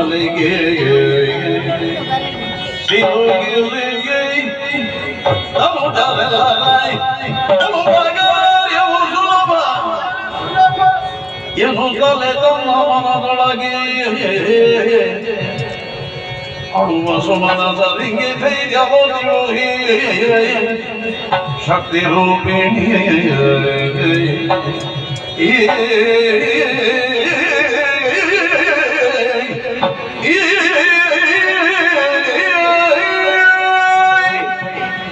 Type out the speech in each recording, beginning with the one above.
ಬಲಿಗೆ ಏನು ತಲೆ ತಮ್ಮ ಮನದೊಳಗೆ ಅಳುವ ಸುಮನ ಸರಿಗೆ ಧೈರ್ಯವೋಗಿ ಶಕ್ತಿ ರೂಪಿಣಿ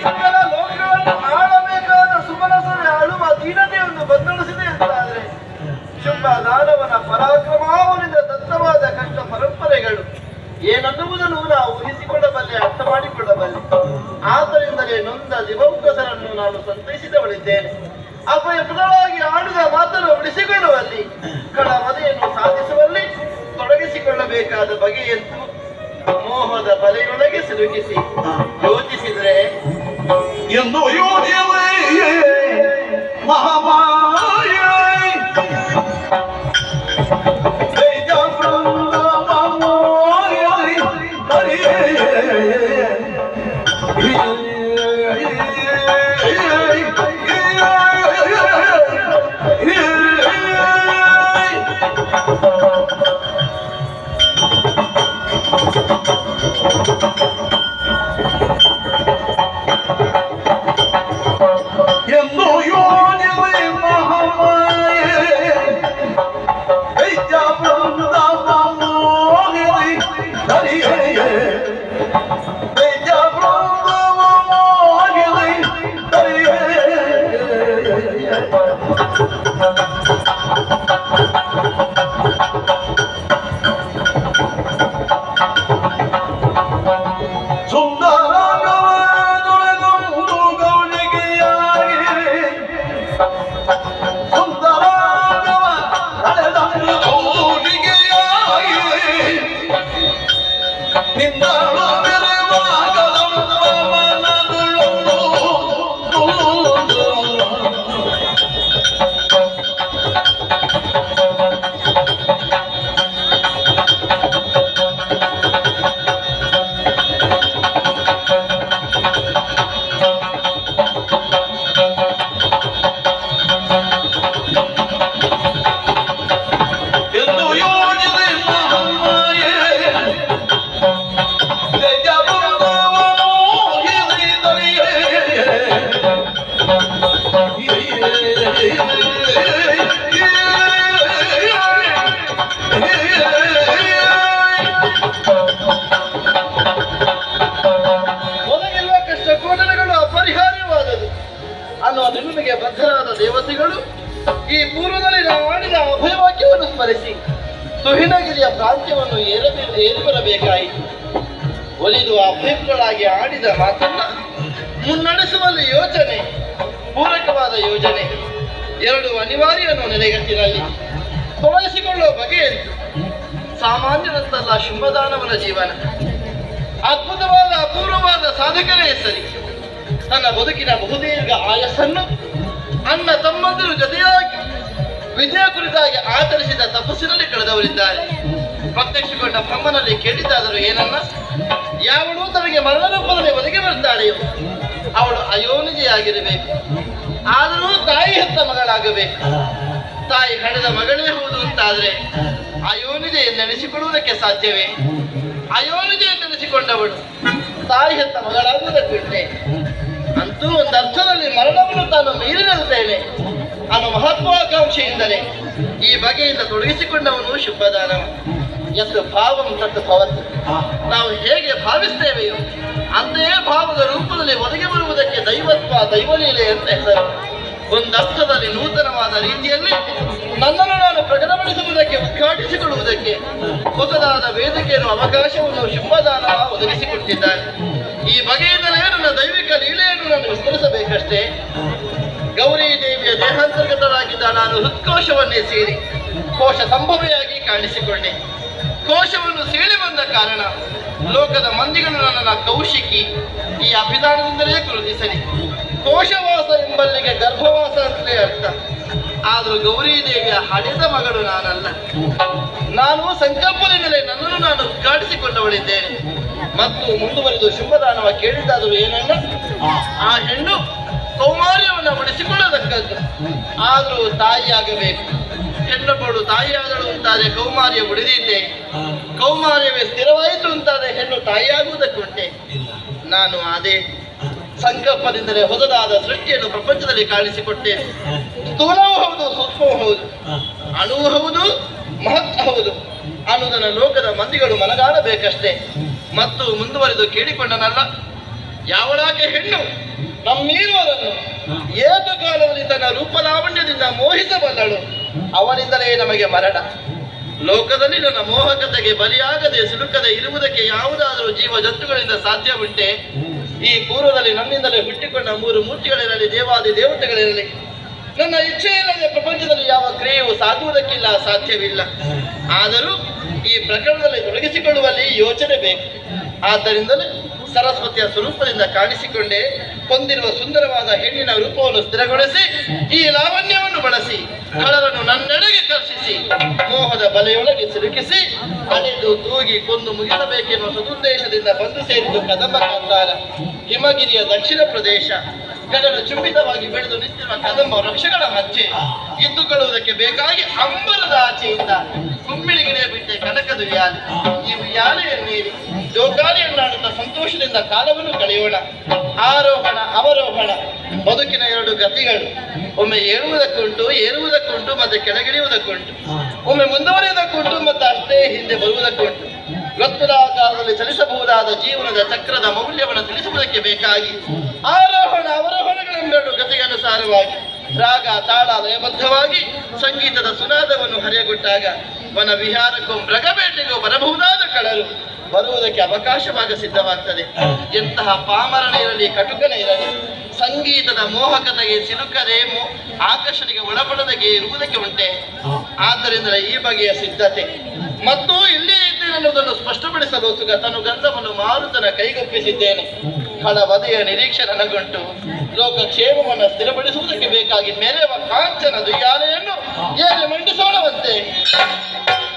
ಸಕಲ ಲೋಕಗಳನ್ನು ಆಳಬೇಕಾದ ಸುಮನಸರೆ ಅಳುವ ದೀನತೆಯನ್ನು ಬದಲಿಸಿದೆ ಅಂತಾದರೆ ಶುಂಭ ದಾನವನ ಪರಾಕ್ರಮಾವನಿಂದ ದತ್ತವಾದ ಕಷ್ಟ ಪರಂಪರೆಗಳು ಏನನ್ನುವುದನ್ನು ನಾವು ಊಹಿಸಿಕೊಳ್ಳಬಲ್ಲೆ, ಅರ್ಥ ಮಾಡಿಕೊಳ್ಳಬಲ್ಲೆ. ಆದ್ದರಿಂದಲೇ ನೊಂದ ದಿವಂಗತರನ್ನು ನಾನು ಸಂತೈಸಿದವಳಿದ್ದೇನೆ. ಅಪಯಪ್ರದವಾಗಿ ಆಡಿದ ಮಾತನ್ನು ಉಳಿಸಿಕೊಳ್ಳುವಲ್ಲಿ, ಕಳಮದೆಯನ್ನು ಸಾಧಿಸುವಲ್ಲಿ ತೊಡಗಿಸಿಕೊಳ್ಳಬೇಕಾದ ಬಗೆಯಂತೂ ಮೋಹದ ಬಲೆಯೊಳಗೆ ಸಿಲುಕಿಸಿ ಯೋಚಿಸಿದರೆ ಎಂದು ಯೋಚಿಸುವೆ ಮಹಾಮಾಯ ಎಂದು ಯೋಚಿಸುವೆ ಮಹಾಮಾಯ ಒದಗಿರುವ ಕಷ್ಟ ಕೋಟಲೆಗಳು ಅಪರಿಹಾರ್ಯವಾದದು ಅನ್ನುವುದು ನಿಮಗೆ ಬದ್ಧರಾದ ದೇವತೆಗಳು ಈ ಪೂರ್ವದಲ್ಲಿ ನಾವು ಆಡಿದ ಅಭಯವಾಕ್ಯವನ್ನು ಸ್ಮರಿಸಿ ತುಹಿನಗಿರಿಯ ಪ್ರಾಂತ್ಯವನ್ನು ಏರಿ ಬರಬೇಕಾಯಿತು. ಒಲಿದು ಅಭಯಗಳಾಗಿ ಆಡಿದ ಮಾತನ್ನ ಮುನ್ನಡೆಸುವಲ್ಲಿ ಯೋಚನೆ, ಪೂರಕವಾದ ಯೋಜನೆ ಎರಡು ಅನಿವಾರ್ಯ ಅನ್ನುವ ನೆಲೆಗಟ್ಟಿನಲ್ಲಿ ತೊಡಗಿಸಿಕೊಳ್ಳುವ ಬಗೆಯಂತು ಸಾಮಾನ್ಯರಂತಲ್ಲ ಶುಂಭದಾನವನ ಜೀವನ. ಅದ್ಭುತವಾದ ಅಪೂರ್ವವಾದ ಸಾಧಕರೇ ಸರಿ ತನ್ನ ಬದುಕಿನ ಬಹುದೀರ್ಘ ಆಯಸ್ಸನ್ನು ಅಣ್ಣ ತಮ್ಮಂದಿರು ಜೊತೆಯಾಗಿ ವಿಜಯ ಕುರಿತಾಗಿ ಆಚರಿಸಿದ ತಪಸ್ಸಿನಲ್ಲಿ ಕಳೆದವರಿದ್ದಾರೆ. ಪ್ರತ್ಯಕ್ಷಗೊಂಡ ಬ್ರಹ್ಮನಲ್ಲಿ ಕೇಳಿದ್ದಾದರೂ ಏನನ್ನ, ಯಾವಳು ತನಗೆ ಮರಣ ರೂಪದಲ್ಲಿ ಒದಗಿ ಬರ್ತಾಳೆಯೋ ಅವಳು ಅಯೋನಿಜೆಯಾಗಿರಬೇಕು, ಆದರೂ ತಾಯಿ ಹೆತ್ತ ಮಗಳಾಗಬೇಕು. ತಾಯಿ ಹಡೆದ ಮಗಳೇ ಹೌದು ಅಂತಾದ್ರೆ ಅಯೋನಿಜೆ ಎಂದೆಣಿಸಿಕೊಳ್ಳುವುದಕ್ಕೆ ಸಾಧ್ಯವೇ? ಅಯೋನಿಜೆ ಎಂದೆಣಿಸಿಕೊಂಡವಳು ತಾಯಿ ಹೆತ್ತ ಮಗಳಾಗುವುದಕ್ಕೆ ಅಂತೂ ಒಂದು ಅರ್ಥದಲ್ಲಿ ಮರಣವನ್ನು ತಾನು ಮೀರಿರುತ್ತೇನೆ ಅನ್ನೋ ಮಹತ್ವಾಕಾಂಕ್ಷೆಯಿಂದಲೇ ಈ ಬಗೆಯಿಂದ ತೊಡಗಿಸಿಕೊಂಡವನು ಶುಭದಾನವ. ಎಷ್ಟು ಭಾವಂ ತತ್ತು ಭವತ್ತು, ನಾವು ಹೇಗೆ ಭಾವಿಸ್ತೇವೆಯೋ ಅಂತೆಯೇ ಭಾವದ ರೂಪದಲ್ಲಿ ಒದಗಿ ಬರುವುದಕ್ಕೆ ದೈವತ್ವ, ದೈವಲೀಲೆ ಅಂತ ಹೆಸರು. ಒಂದರ್ಥದಲ್ಲಿ ನೂತನವಾದ ರೀತಿಯಲ್ಲಿ ನನ್ನನ್ನು ನಾನು ಪ್ರಕಟಪಡಿಸುವುದಕ್ಕೆ, ಉದ್ಘಾಟಿಸಿಕೊಳ್ಳುವುದಕ್ಕೆ ಹೊಸದಾದ ವೇದಿಕೆಯನ್ನು, ಅವಕಾಶವನ್ನು ಶುಭದಾನವ ಒದಗಿಸಿಕೊಟ್ಟಿದ್ದಾನೆ. ಈ ಬಗೆಯಿಂದಲೇ ನನ್ನ ದೈವಿಕ ಲೀಲೆಯನ್ನು ನಾನು ವಿಸ್ತರಿಸಬೇಕಷ್ಟೇ. ಗೌರಿ ದೇವಿಯ ದೇಹಾಂತರ್ಗತರಾಗಿದ್ದ ನಾನು ಹೃತ್ಕೋಶವನ್ನೇ ಸೇರಿ ಕೋಶ ಸಂಭವೆಯಾಗಿ ಕಾಣಿಸಿಕೊಂಡೆ. ಕೋಶವನ್ನು ಸೀಳಿ ಬಂದ ಕಾರಣ ಲೋಕದ ಮಂದಿಗಳು ನನ್ನನ್ನು ಕೌಶಿಕಿ ಈ ಅಭಿಧಾನದಿಂದಲೇ ಗುರುತಿಸಲಿ. ಕೋಶವಾಸ ಎಂಬಲ್ಲಿಗೆ ಗರ್ಭವಾಸ ಅಂತಲೇ ಅರ್ಥ. ಆದರೂ ಗೌರಿ ದೇವಿಯ ಹಡೆದ ಮಗಳು ನಾನಲ್ಲ. ನಾನು ಸಂಕಲ್ಪದಿಂದಲೇ ನನ್ನನ್ನು ನಾನು ಉದ್ಘಾಟಿಸಿಕೊಂಡವಳಿದ್ದೇನೆ. ಮತ್ತು ಮುಂದುವರಿದು ಶುಭದಾನವ ಕೇಳಿದ್ದಾದರೂ ಏನನ್ನ, ಆ ಹೆಣ್ಣು ಕೌಮಾರ್ಯವನ್ನು ಉಳಿಸಿಕೊಳ್ಳತಕ್ಕದ್ದು. ಆದರೂ ತಾಯಿಯಾಗಬೇಕು. ಹೆಣ್ಣೊಬ್ಬಳು ತಾಯಿಯಾದಳು ಅಂತಾದ್ರೆ ಕೌಮಾರ್ಯ ಉಳಿದಿದ್ದೆ, ಕೌಮಾರ್ಯವೇ ಸ್ಥಿರವಾಯಿತು ಅಂತಾದ್ರೆ ಹೆಣ್ಣು ತಾಯಿಯಾಗುವುದಕ್ಕುಂಟೆ. ನಾನು ಅದೇ ಸಂಕಲ್ಪದಿಂದಲೇ ಹೊಸದಾದ ಸೃಷ್ಟಿಯನ್ನು ಪ್ರಪಂಚದಲ್ಲಿ ಕಾಣಿಸಿಕೊಟ್ಟೇನೆ. ಸ್ಥೂಲವೂ ಹೌದು, ಸೂಕ್ಷ್ಮವೂ ಹೌದು, ಅಣುವು ಹೌದು, ಮಹತ್ ಹೌದು ಅನ್ನುವುದನ್ನು ಲೋಕದ ಮಂದಿಗಳು ಮನಗಾಣಬೇಕಷ್ಟೇ. ಮತ್ತು ಮುಂದುವರೆದು ಕೇಳಿಕೊಂಡನಲ್ಲ, ಯಾವಳಾಕೆ ಹೆಣ್ಣು ನಮ್ಮೀರುವರನ್ನು ಏಕಕಾಲದಲ್ಲಿ ತನ್ನ ರೂಪಲಾವಣ್ಯದಿಂದ ಮೋಹಿಸಬಲ್ಲಳು, ಅವಳಿಂದಲೇ ನಮಗೆ ಮರಣ. ಲೋಕದಲ್ಲಿ ನನ್ನ ಮೋಹಕತೆಗೆ ಬಲಿಯಾಗದೆ ಸಿಲುಕದೆ ಇರುವುದಕ್ಕೆ ಯಾವುದಾದರೂ ಜೀವ ಜಂತುಗಳಿಂದ ಸಾಧ್ಯ ಉಂಟೆ? ಈ ಪೂರ್ವದಲ್ಲಿ ನನ್ನಿಂದಲೇ ಹುಟ್ಟಿಕೊಂಡ 3 ಮೂರ್ತಿಗಳಿರಲಿ, ದೇವಾದಿ ದೇವತೆಗಳಿರಲಿ, ನನ್ನ ಇಚ್ಛೆ ಇಲ್ಲದೆ ಪ್ರಪಂಚದಲ್ಲಿ ಯಾವ ಕ್ರಿಯೆಯೂ ಸಾಗುವುದಕ್ಕಿಲ್ಲ, ಸಾಧ್ಯವಿಲ್ಲ. ಆದರೂ ಈ ಪ್ರಕರಣದಲ್ಲಿ ತೊಡಗಿಸಿಕೊಳ್ಳುವಲ್ಲಿ ಯೋಚನೆ ಬೇಕು. ಆದ್ದರಿಂದಲೇ ಸರಸ್ವತಿಯ ಸ್ವರೂಪದಿಂದ ಕಾಣಿಸಿಕೊಂಡೇ ಹೊಂದಿರುವ ಸುಂದರವಾದ ಹೆಣ್ಣಿನ ರೂಪವನ್ನು ಸ್ಥಿರಗೊಳಿಸಿ ಈ ಲಾವಣ್ಯವನ್ನು ಬಳಸಿ ಕಳರನ್ನು ನನ್ನೆಡೆಗೆ ಕರ್ಷಿಸಿ ಮೋಹದ ಬಲೆಯೊಳಗೆ ಸಿಲುಕಿಸಿ ಅಲೆದು ತೂಗಿ ಕೊಂದು ಮುಗಿಸಬೇಕೆನ್ನುವ ಸದುದ್ದೇಶದಿಂದ ಬಂದು ಸೇರಿದ್ದು ಕದಂಬ ಕಾಂತಾರ. ಹಿಮಗಿರಿಯ ದಕ್ಷಿಣ ಪ್ರದೇಶ ಗಗನ ಚುಂಬಿತವಾಗಿ ಬೆಳೆದು ನಿಂತಿರುವ ಕದಂಬ ವೃಕ್ಷಗಳ ಮಧ್ಯೆ ಇದ್ದುಕೊಳ್ಳುವುದಕ್ಕೆ ಬೇಕಾಗಿ ಅಂಬರದ ಆಚೆಯಿಂದ ಕುಮ್ಮಿಳಿಗಿರಿಯ ಬಿಟ್ಟೆ ಕನಕದ ಉಯ್ಯಾಲೆ. ಈ ಉಯ್ಯಾಲೆಯನ್ನೇರಿ ಜೋಕಾಲಿಯನ್ನಾಡುತ್ತ ಸಂತೋಷದಿಂದ ಕಾಲವನ್ನು ಕಳೆಯೋಣ. ಆರೋಹಣ ಅವರೋಹಣ ಬದುಕಿನ 2 ಗತಿಗಳು. ಒಮ್ಮೆ ಏರುವುದಕ್ಕುಂಟು, ಏರುವುದಕ್ಕುಂಟು, ಮತ್ತೆ ಕೆಳಗಿಳಿಯುವುದಕ್ಕುಂಟು. ಒಮ್ಮೆ ಮುಂದುವರಿಯುವುದಕ್ಕುಂಟು, ಮತ್ತೆ ಅಷ್ಟೇ ಹಿಂದೆ ಬರುವುದಕ್ಕುಂಟು. ವೃತ್ತದಾಕಾರದಲ್ಲಿ ಚಲಿಸಬಹುದಾದ ಜೀವನದ ಚಕ್ರದ ಮೌಲ್ಯವನ್ನು ತಿಳಿಸುವುದಕ್ಕೆ ಬೇಕಾಗಿ ಆರೋಹಣ ಅವರೋಹಣಗಳೆಂಬೆರಡು ಗತಿಗನುಸಾರವಾಗಿ ರಾಗ ತಾಳ ಲಯಬದ್ಧವಾಗಿ ಸಂಗೀತದ ಸುನಾದವನ್ನು ಹರಿಯಗೊಟ್ಟಾಗ ವನ ವಿಹಾರಕ್ಕೂ ಮೃಗಬೇಟೆಗೂ ಬರಬಹುದಾದ ಕಳರು ಬರುವುದಕ್ಕೆ ಅವಕಾಶವಾಗ ಸಿದ್ಧವಾಗ್ತದೆ. ಎಂತಹ ಪಾಮರನೇ ಇರಲಿ, ಕಟುಕನೇ ಇರಲಿ, ಸಂಗೀತದ ಮೋಹಕತೆಗೆ ಸಿಲುಕದೆ ಆಕರ್ಷಣೆಗೆ ಒಳಪಡದಗೆ ಇರುವುದಕ್ಕೆ ಉಂಟೆ. ಆದ್ದರಿಂದ ಈ ಬಗೆಯ ಸಿದ್ಧತೆ ಮತ್ತು ಇಲ್ಲೇ ಇದ್ದೇನೆ ಅನ್ನೋದನ್ನು ಸ್ಪಷ್ಟಪಡಿಸಲು ತನು ಗಂಧವನ್ನು ಮಾರುತನ ಕೈಗೊಪ್ಪಿಸಿದ್ದೇನೆ. ಹಣವದೆಯ ನಿರೀಕ್ಷೆ ನನಗುಂಟು. ಲೋಕಕ್ಷೇಮವನ್ನು ಸ್ಥಿರಪಡಿಸುವುದಕ್ಕೆ ಬೇಕಾಗಿ ಮೆರೆಯುವ ಕಾಂಚನ ದುಯ್ಯಾಲೆಯನ್ನು ಏಕೆ ಮಂಡಿಸೋಣವಂತೆ.